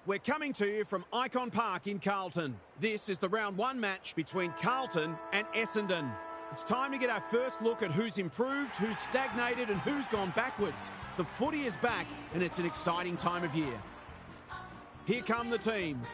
We're coming to you from Icon Park in Carlton. This is the round one match between Carlton and Essendon. It's time to get our first look at who's improved, who's stagnated and who's gone backwards. The footy is back and it's an exciting time of year. Here come the teams.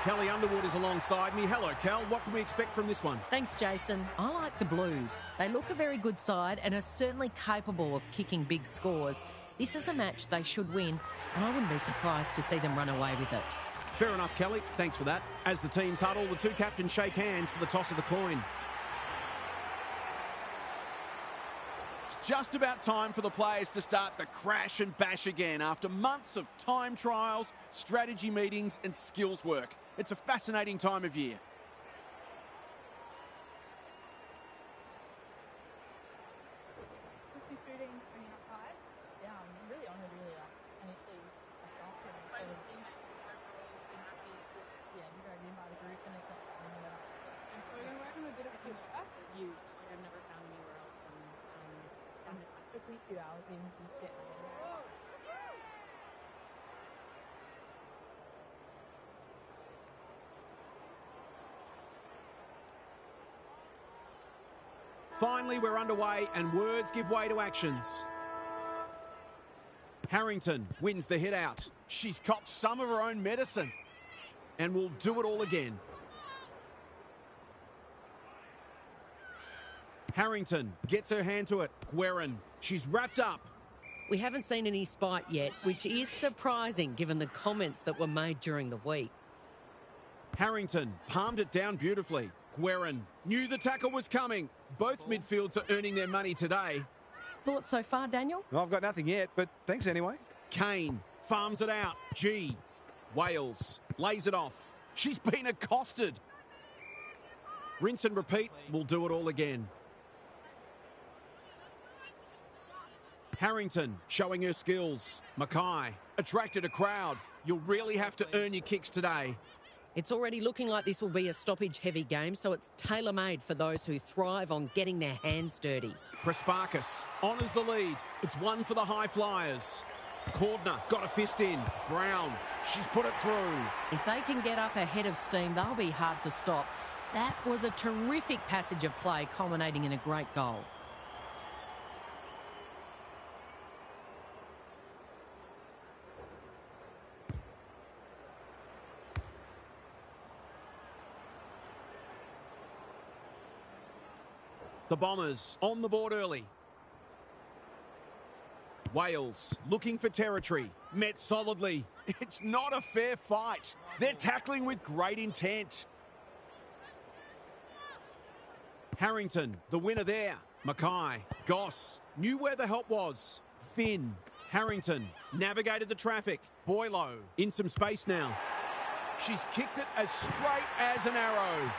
Kelly Underwood is alongside me. Hello, Kel. What can we expect from this one? Thanks, Jason. I like the Blues. They look a very good side and are certainly capable of kicking big scores. This is a match they should win, and I wouldn't be surprised to see them run away with it. Fair enough, Kelly. Thanks for that. As the teams huddle, the two captains shake hands for the toss of the coin. It's just about time for the players to start the crash and bash again after months of time trials, strategy meetings and skills work. It's a fascinating time of year. Christmas shooting when you're not tired? Yeah, I'm really honoured, really. Initially, myself, and so the team been happy with, you going in by the group and it's not something that and so we're working with a bit of a work. I've never found anywhere else and it took me a few hours in to just get my head around. Finally, we're underway and words give way to actions. Harrington wins the hit out. She's copped some of her own medicine and will do it all again. Harrington gets her hand to it. Guerin, she's wrapped up. We haven't seen any spite yet, which is surprising given the comments that were made during the week. Harrington palmed it down beautifully. Guerin knew the tackle was coming. Both midfields are earning their money today. Thoughts so far, Daniel? Well, I've got nothing yet, but thanks anyway. Kane farms it out. G. Wales lays it off. She's been accosted. Rinse and repeat. We'll do it all again. Harrington showing her skills. Mackay attracted a crowd. You'll really have to earn your kicks today. It's already looking like this will be a stoppage-heavy game, so it's tailor-made for those who thrive on getting their hands dirty. Prasparkas honours the lead. It's one for the high flyers. Cordner got a fist in. Brown, she's put it through. If they can get up ahead of steam, they'll be hard to stop. That was a terrific passage of play, culminating in a great goal. The Bombers on the board early. Wales looking for territory. Met solidly. It's not a fair fight. They're tackling with great intent. Harrington, the winner there. Mackay. Goss knew where the help was. Finn. Harrington navigated the traffic. Boylo in some space now. She's kicked it as straight as an arrow.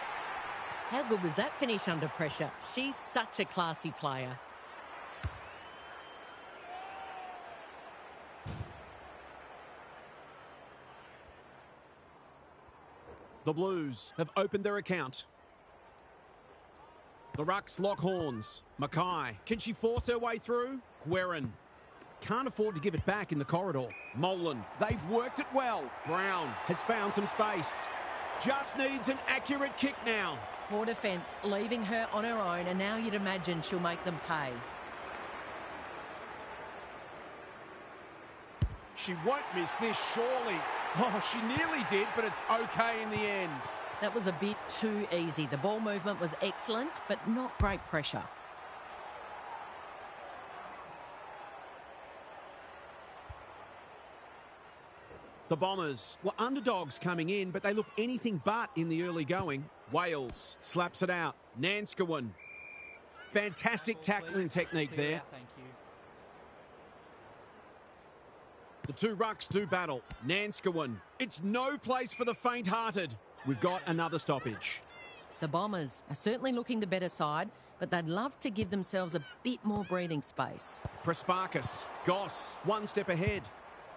How good was that finish under pressure? She's such a classy player. The Blues have opened their account. The Rucks lock horns. Mackay, can she force her way through? Guerin can't afford to give it back in the corridor. Molan, they've worked it well. Brown has found some space. Just needs an accurate kick now. Poor defence, leaving her on her own, and now you'd imagine she'll make them pay. She won't miss this, surely. Oh, she nearly did, but it's okay in the end. That was a bit too easy. The ball movement was excellent, but not great pressure. The Bombers were underdogs coming in, but they look anything but in the early going. Wales slaps it out. Nanskawin. Fantastic tackling technique there. Thank you. The two rucks do battle. Nanskawin. It's no place for the faint-hearted. We've got another stoppage. The Bombers are certainly looking the better side, but they'd love to give themselves a bit more breathing space. Prasparkas, Goss, one step ahead.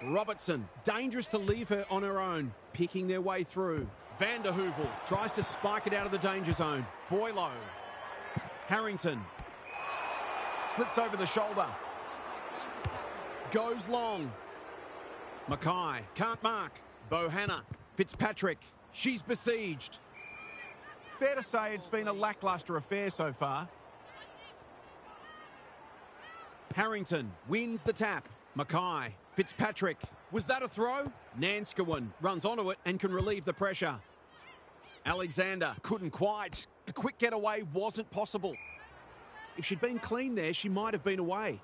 Robertson, dangerous to leave her on her own, picking their way through. Van der Heuvel tries to spike it out of the danger zone. Boylo. Harrington. Slips over the shoulder. Goes long. Mackay can't mark. Bohanna. Fitzpatrick. She's besieged. Fair to say it's been a lacklustre affair so far. Harrington wins the tap. Mackay. Fitzpatrick. Was that a throw? Nanskawin runs onto it and can relieve the pressure. Alexander couldn't quite. A quick getaway wasn't possible. If she'd been clean there, she might have been away.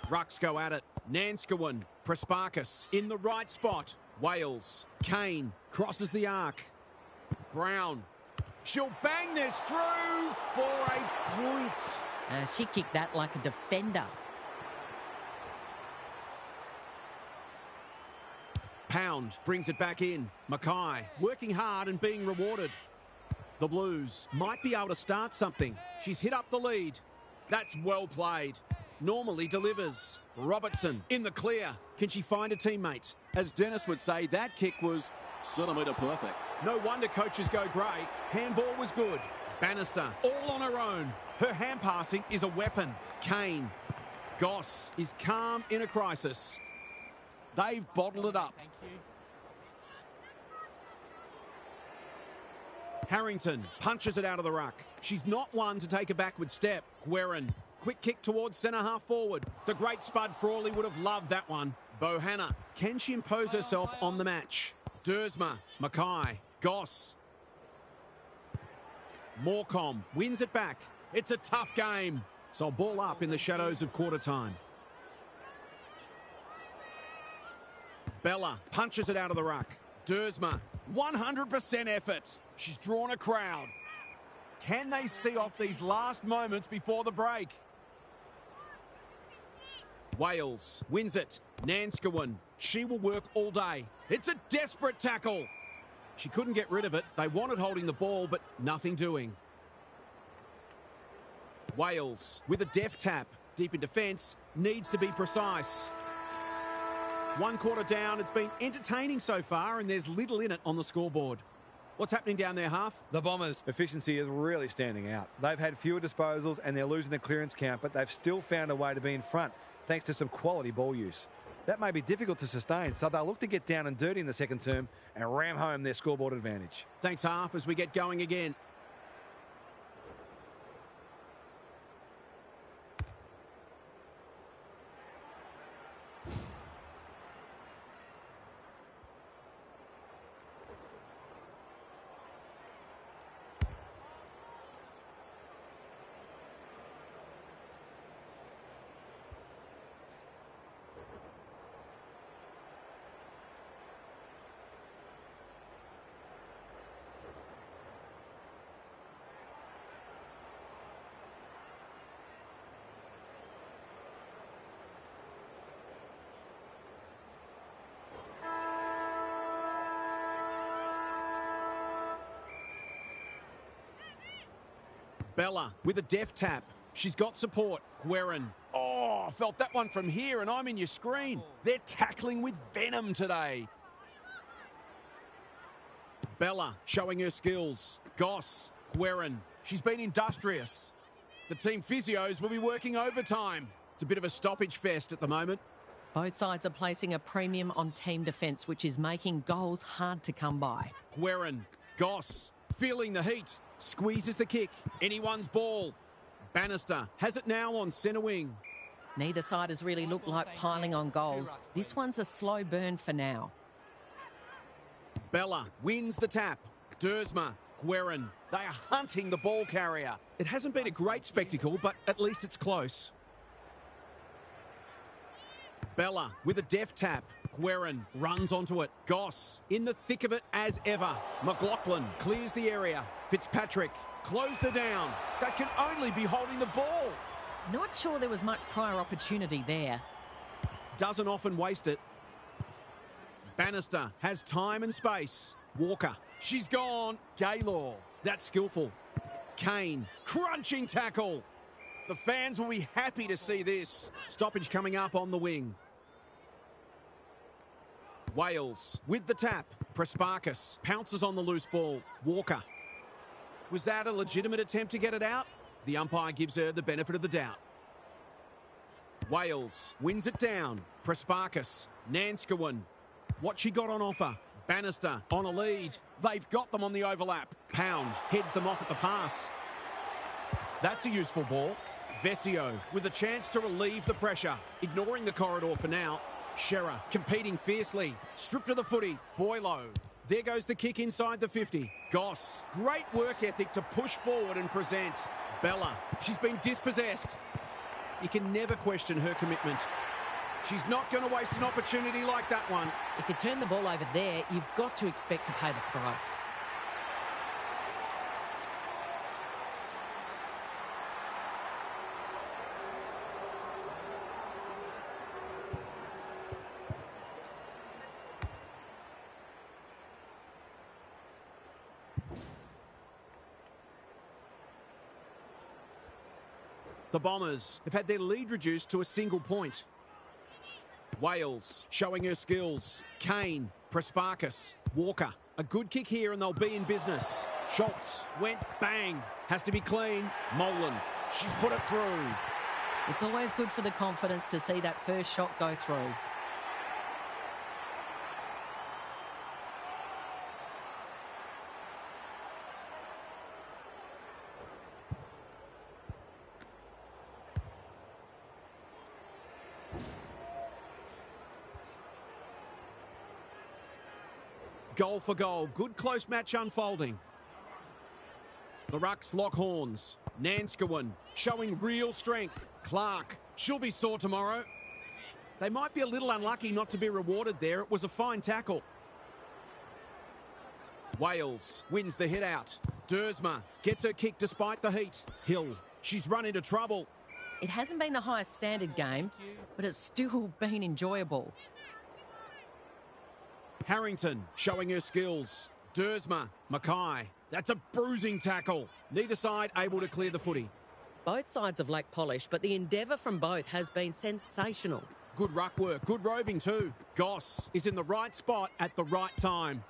Rucks go at it. Nanskawin. Prasparkas in the right spot. Wales. Kane crosses the arc. Brown. She'll bang this through for a point. She kicked that like a defender. Pound brings it back in. Mackay working hard and being rewarded. The Blues might be able to start something. She's hit up the lead. That's well played. Normally delivers. Robertson in the clear. Can she find a teammate? As Dennis would say, that kick was centimetre perfect. No wonder coaches go great. Handball was good. Bannister all on her own. Her hand passing is a weapon. Kane. Goss is calm in a crisis. They've bottled it up. Harrington punches it out of the ruck. She's not one to take a backward step. Guerin, quick kick towards centre half forward. The great Spud Frawley would have loved that one. Bohanna, can she impose herself on the match? Dersma, Mackay, Goss. Morecombe wins it back. It's a tough game. So ball up in the shadows of quarter time. Bella punches it out of the ruck. Dersma, 100% effort. She's drawn a crowd. Can they see off these last moments before the break? Wales wins it. Nanskawin, she will work all day. It's a desperate tackle. She couldn't get rid of it. They wanted holding the ball, but nothing doing. Wales with a deft tap. Deep in defence, needs to be precise. 1 quarter down, it's been entertaining so far and there's little in it on the scoreboard. What's happening down there, Half? The Bombers' efficiency is really standing out. They've had fewer disposals and they're losing the clearance count, but they've still found a way to be in front thanks to some quality ball use. That may be difficult to sustain, so they'll look to get down and dirty in the second term and ram home their scoreboard advantage. Thanks, Half, as we get going again. Bella with a deft tap. She's got support. Guerin. Oh, felt that one from here and I'm in your screen. They're tackling with venom today. Bella showing her skills. Goss. Guerin. She's been industrious. The team physios will be working overtime. It's a bit of a stoppage fest at the moment. Both sides are placing a premium on team defence, which is making goals hard to come by. Guerin. Goss. Feeling the heat. Squeezes the kick. Anyone's ball. Bannister has it now on centre wing. Neither side has really looked like piling on goals. This one's a slow burn for now. Bella wins the tap. Dersma, Guerin. They are hunting the ball carrier. It hasn't been a great spectacle, but at least it's close. Bella with a deft tap. Guerin runs onto it. Goss in the thick of it as ever. McLaughlin clears the area. Fitzpatrick closed her down. That can only be holding the ball. Not sure there was much prior opportunity there. Doesn't often waste it. Bannister has time and space. Walker She's gone. Gaylor. That's skillful. Kane. Crunching tackle. The fans will be happy to see this. Stoppage coming up on the wing. Wales with the tap. Prasparkas pounces on the loose ball. Walker. Was that a legitimate attempt to get it out? The umpire gives her the benefit of the doubt. Wales wins it down. Prasparkas. Nanskawin. What she got on offer. Bannister on a lead. They've got them on the overlap. Pound heads them off at the pass. That's a useful ball. Vesio with a chance to relieve the pressure. Ignoring the corridor for now. Shearer competing fiercely. Stripped to the footy. Boylo. There goes the kick inside the 50. Goss. Great work ethic to push forward and present. Bella. She's been dispossessed. You can never question her commitment. She's not going to waste an opportunity like that one. If you turn the ball over there, you've got to expect to pay the price. The Bombers have had their lead reduced to a single point. Wales showing her skills. Kane, Prasparkas, Walker. A good kick here and they'll be in business. Schultz went bang. Has to be clean. Molan. She's put it through. It's always good for the confidence to see that first shot go through. Goal for goal. Good close match unfolding. The Rucks lock horns. Nanskawin showing real strength. Clark. She'll be sore tomorrow. They might be a little unlucky not to be rewarded there. It was a fine tackle. Wales wins the hit out. Dersma gets her kick despite the heat. Hill. She's run into trouble. It hasn't been the highest standard game, but it's still been enjoyable. Harrington showing her skills. Dersma, Mackay. That's a bruising tackle. Neither side able to clear the footy. Both sides have lacked polish, but the endeavour from both has been sensational. Good ruck work, good roving too. Goss is in the right spot at the right time.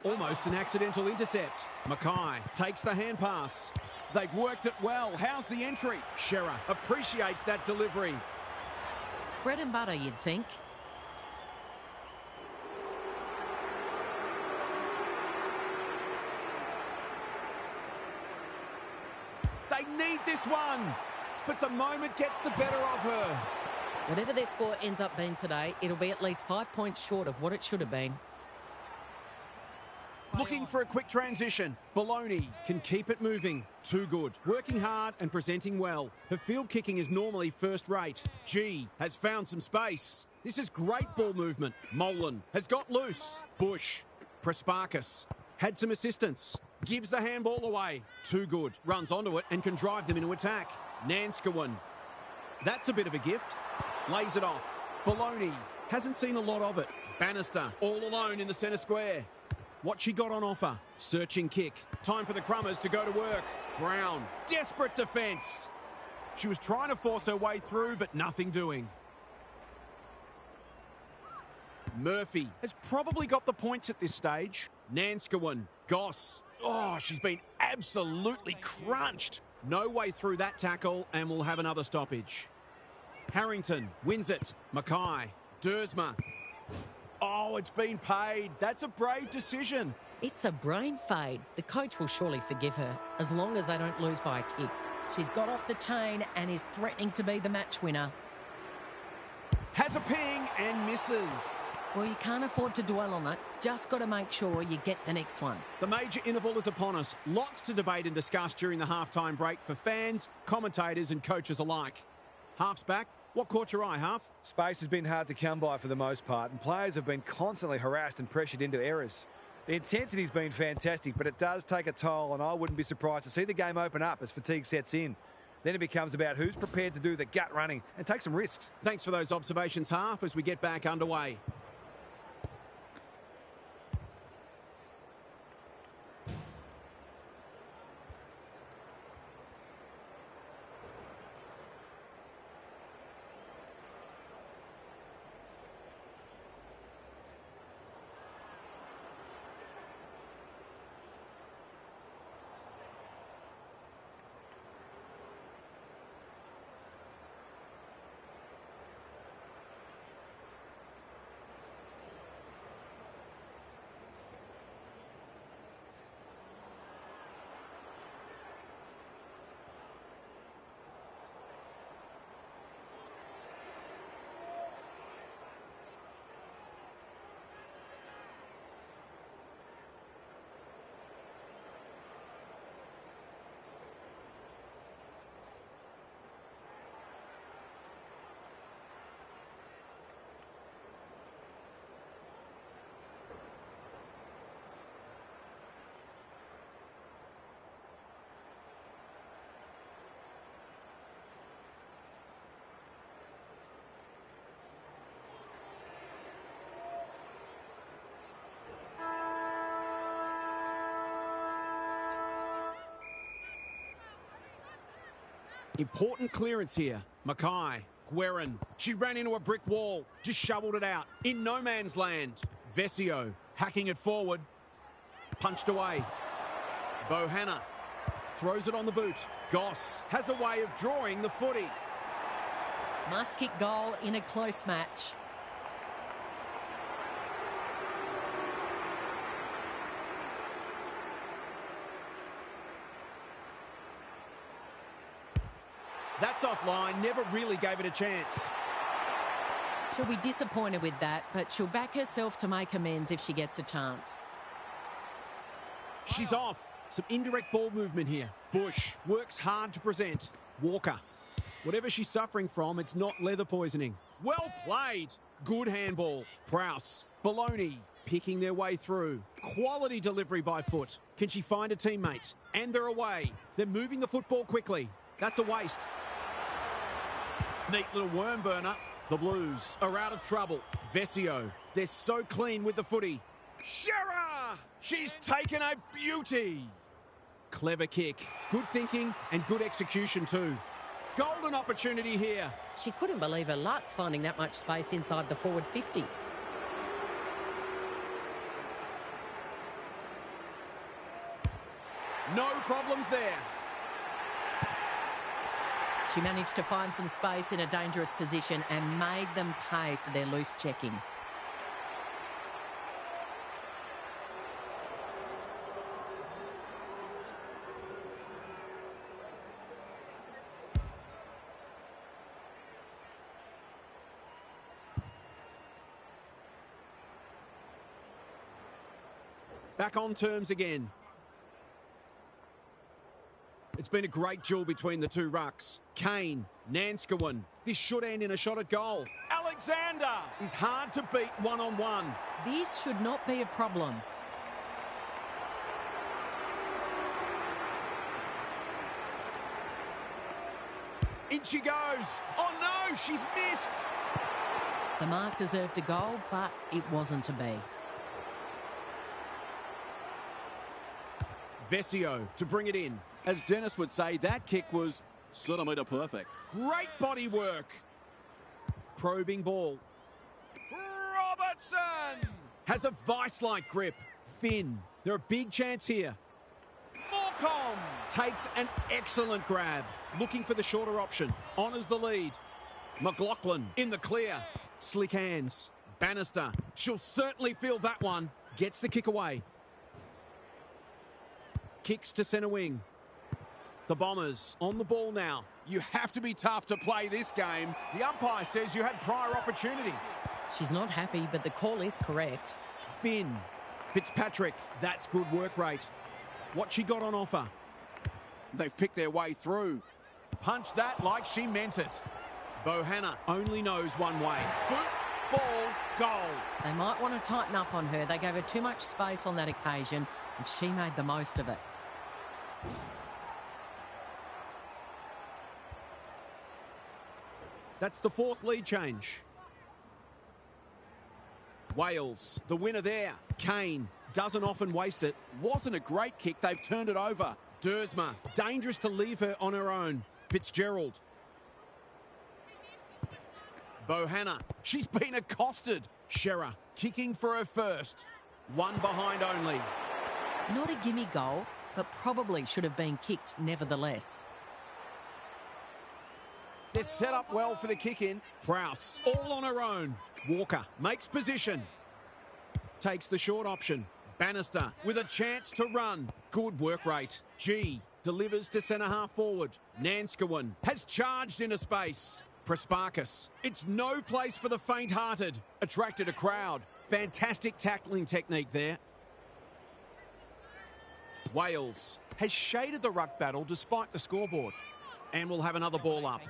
Almost an accidental intercept. Mackay takes the hand pass. They've worked it well. How's the entry? Shearer appreciates that delivery. Bread and butter, you'd think. They need this one, but the moment gets the better of her. Whatever their score ends up being today, it'll be at least 5 points short of what it should have been. Looking for a quick transition. Baloney can keep it moving. Too good. Working hard and presenting well. Her field kicking is normally first rate. G has found some space. This is great ball movement. Molan has got loose. Bush. Prasparkas had some assistance. Gives the handball away. Too good. Runs onto it and can drive them into attack. Nanskawin. That's a bit of a gift. Lays it off. Baloney hasn't seen a lot of it. Bannister all alone in the centre square. What she got on offer. Searching kick. Time for the Crummers to go to work. Brown. Desperate defence. She was trying to force her way through, but nothing doing. Murphy has probably got the points at this stage. Nanskawin. Goss. Oh, she's been absolutely crunched. No way through that tackle, and we'll have another stoppage. Harrington wins it. Mackay. Dersma. Oh, it's been paid. That's a brave decision. It's a brain fade. The coach will surely forgive her, as long as they don't lose by a kick. She's got off the chain and is threatening to be the match winner. Has a ping and misses. Well, you can't afford to dwell on it. Just got to make sure you get the next one. The major interval is upon us. Lots to debate and discuss during the halftime break for fans, commentators and coaches alike. Half's back. What caught your eye, Half? Space has been hard to come by for the most part, and players have been constantly harassed and pressured into errors. The intensity's been fantastic, but it does take a toll, and I wouldn't be surprised to see the game open up as fatigue sets in. Then it becomes about who's prepared to do the gut running and take some risks. Thanks for those observations, Half, as we get back underway. Important clearance here. Mackay. Guerin. She ran into a brick wall. Just shoveled it out. In no man's land. Vesio. Hacking it forward. Punched away. Bohanna. Throws it on the boot. Goss has a way of drawing the footy. Must kick goal in a close match. That's offline, never really gave it a chance. She'll be disappointed with that, but she'll back herself to make amends if she gets a chance. She's off. Some indirect ball movement here. Bush works hard to present. Walker. Whatever she's suffering from, it's not leather poisoning. Well played. Good handball. Prowse. Baloney picking their way through. Quality delivery by foot. Can she find a teammate? And they're away. They're moving the football quickly. That's a waste. Neat little worm burner. The Blues are out of trouble. Vesio. They're so clean with the footy. Shearer! She's taken a beauty. Clever kick. Good thinking and good execution too. Golden opportunity here. She couldn't believe her luck finding that much space inside the forward 50. No problems there. She managed to find some space in a dangerous position and made them pay for their loose checking. Back on terms again. It's been a great duel between the two rucks. Kane, Nanskawan. This should end in a shot at goal. Alexander is hard to beat one-on-one. This should not be a problem. In she goes. Oh no, she's missed. The mark deserved a goal, but it wasn't to be. Vesio to bring it in. As Dennis would say, that kick was centimetre perfect. Great body work. Probing ball. Robertson has a vice-like grip. Finn, they're a big chance here. Morcom takes an excellent grab. Looking for the shorter option. Honours the lead. McLaughlin in the clear. Slick hands. Bannister. She'll certainly feel that one. Gets the kick away. Kicks to centre wing. The Bombers on the ball now. You have to be tough to play this game. The umpire says you had prior opportunity. She's not happy, but the call is correct. Finn. Fitzpatrick. That's good work rate. What she got on offer. They've picked their way through. Punch that like she meant it. Bohanna only knows one way. Boot, ball, goal. They might want to tighten up on her. They gave her too much space on that occasion, and she made the most of it. That's the fourth lead change. Wales, the winner there. Kane doesn't often waste it. Wasn't a great kick. They've turned it over. Dersma, dangerous to leave her on her own. Fitzgerald. Bohanna, she's been accosted. Shearer, kicking for her first. One behind only. Not a gimme goal, but probably should have been kicked nevertheless. They're set up well for the kick-in. Prowse, all on her own. Walker makes position. Takes the short option. Bannister with a chance to run. Good work rate. G delivers to centre-half forward. Nanskawan has charged into space. Prasparkas. It's no place for the faint-hearted. Attracted a crowd. Fantastic tackling technique there. Wales has shaded the ruck battle despite the scoreboard. And we'll have another ball up.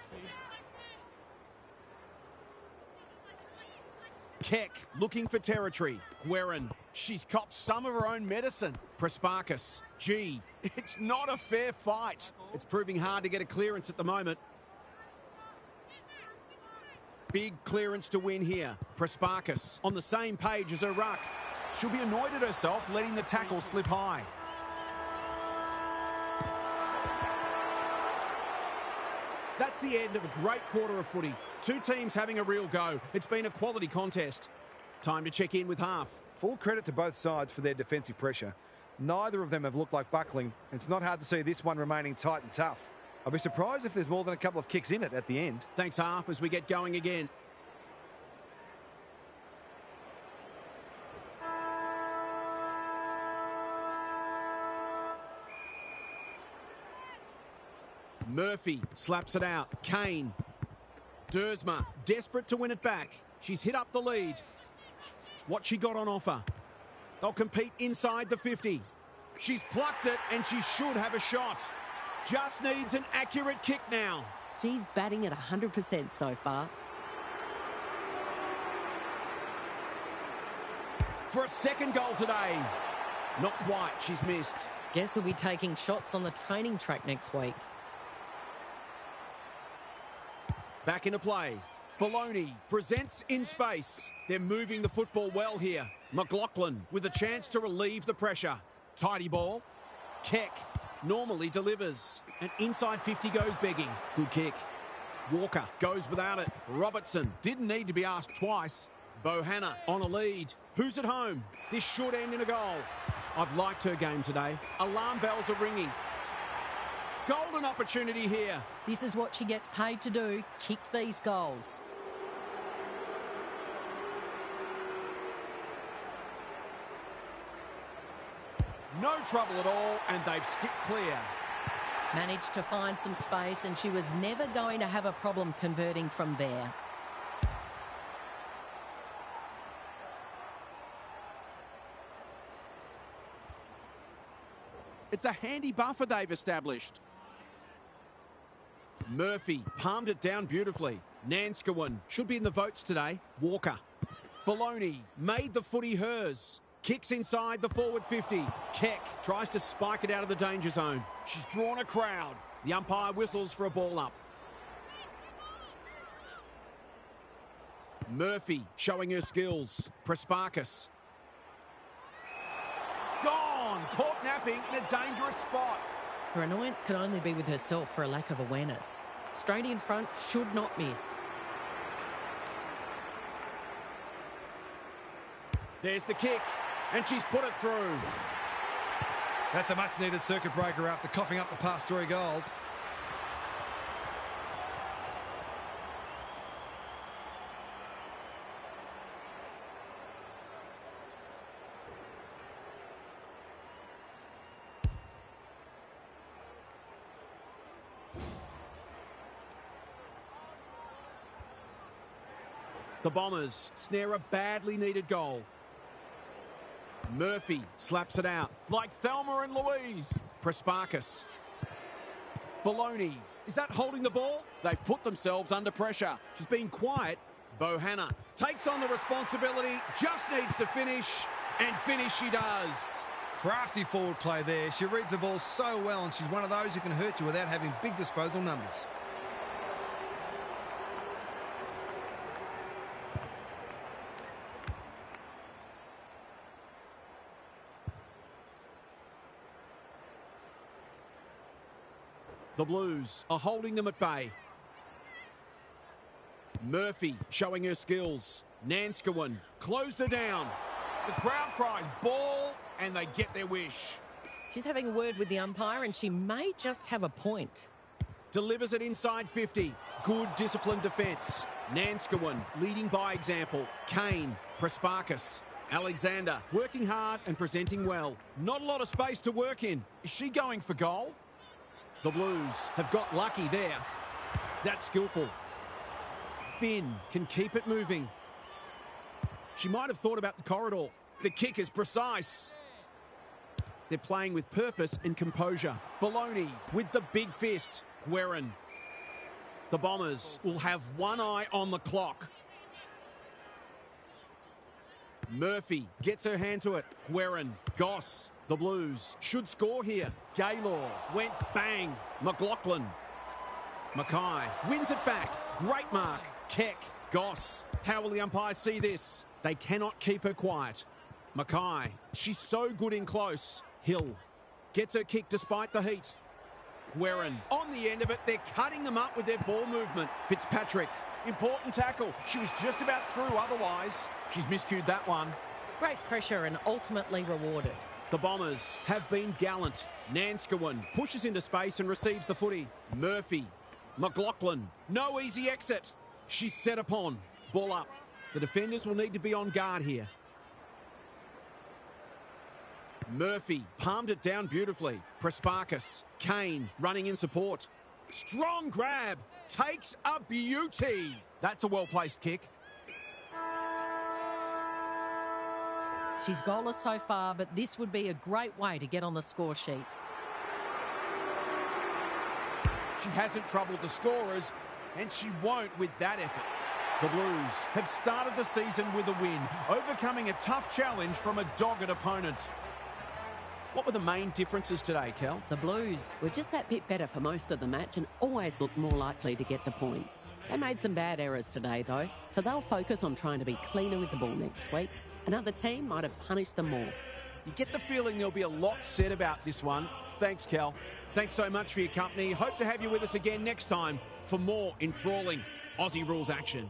Keck looking for territory. Guerin. She's copped some of her own medicine. Prasparkas. G. It's not a fair fight. It's proving hard to get a clearance at the moment. Big clearance to win here. Prasparkas on the same page as her ruck. She'll be annoyed at herself letting the tackle slip high. That's the end of a great quarter of footy. Two teams having a real go. It's been a quality contest. Time to check in with half. Full credit to both sides for their defensive pressure. Neither of them have looked like buckling. It's not hard to see this one remaining tight and tough. I'll be surprised if there's more than a couple of kicks in it at the end. Thanks, half, as we get going again. Murphy slaps it out. Kane. Dersma, desperate to win it back. She's hit up the lead. What she got on offer? They'll compete inside the 50. She's plucked it and she should have a shot. Just needs an accurate kick now. She's batting at 100% so far. For a second goal today. Not quite, she's missed. Guess we'll be taking shots on the training track next week. Back into play. Bologna presents in space. They're moving the football well here. McLaughlin with a chance to relieve the pressure. Tidy ball. Keck normally delivers. And inside 50 goes begging. Good kick. Walker goes without it. Robertson didn't need to be asked twice. Bohanna on a lead. Who's at home? This should end in a goal. I've liked her game today. Alarm bells are ringing. Golden opportunity here. This is what she gets paid to do, kick these goals. No trouble at all, and they've skipped clear. Managed to find some space, and she was never going to have a problem converting from there. It's a handy buffer they've established. Murphy palmed it down beautifully. Nanskawin should be in the votes today. Walker. Bologna made the footy hers. Kicks inside the forward 50. Keck tries to spike it out of the danger zone. She's drawn a crowd. The umpire whistles for a ball up. Murphy showing her skills. Prasparkas. Gone! Caught napping in a dangerous spot. Her annoyance can only be with herself for a lack of awareness. Straight in front, should not miss. There's the kick, and she's put it through. That's a much-needed circuit breaker after coughing up the past 3 goals. The Bombers snare a badly needed goal. Murphy slaps it out like Thelma and Louise. Prasparkas. Bologna. Is that holding the ball? They've put themselves under pressure. She's been quiet. Bohanna takes on the responsibility, just needs to finish, and finish she does. Crafty forward play there. She reads the ball so well, and she's one of those who can hurt you without having big disposal numbers. The Blues are holding them at bay. Murphy showing her skills. Nanskawin closed her down. The crowd cries ball, and they get their wish. She's having a word with the umpire, and she may just have a point. Delivers it inside 50. Good disciplined defence. Nanskawin leading by example. Kane, Prasparkas. Alexander working hard and presenting well. Not a lot of space to work in. Is she going for goal? The Blues have got lucky there. That's skillful. Finn can keep it moving. She might have thought about the corridor. The kick is precise. They're playing with purpose and composure. Bologna with the big fist. Guerin. The Bombers will have one eye on the clock. Murphy gets her hand to it. Guerin. Goss. The Blues should score here. Gaylor went bang. McLaughlin. Mackay wins it back. Great mark. Keck. Goss. How will the umpires see this? They cannot keep her quiet. Mackay. She's so good in close. Hill gets her kick despite the heat. Guerin on the end of it. They're cutting them up with their ball movement. Fitzpatrick, important tackle. She was just about through otherwise. She's miscued that one. Great pressure and ultimately rewarded. The Bombers have been gallant. Nanskawin pushes into space and receives the footy. Murphy, McLaughlin, no easy exit. She's set upon. Ball up. The defenders will need to be on guard here. Murphy palmed it down beautifully. Prespakis, Kane running in support. Strong grab. Takes a beauty. That's a well-placed kick. She's goalless so far, but this would be a great way to get on the score sheet. She hasn't troubled the scorers, and she won't with that effort. The Blues have started the season with a win, overcoming a tough challenge from a dogged opponent. What were the main differences today, Kel? The Blues were just that bit better for most of the match and always looked more likely to get the points. They made some bad errors today, though, so they'll focus on trying to be cleaner with the ball next week. Another team might have punished them more. You get the feeling there'll be a lot said about this one. Thanks, Kel. Thanks so much for your company. Hope to have you with us again next time for more enthralling Aussie rules action.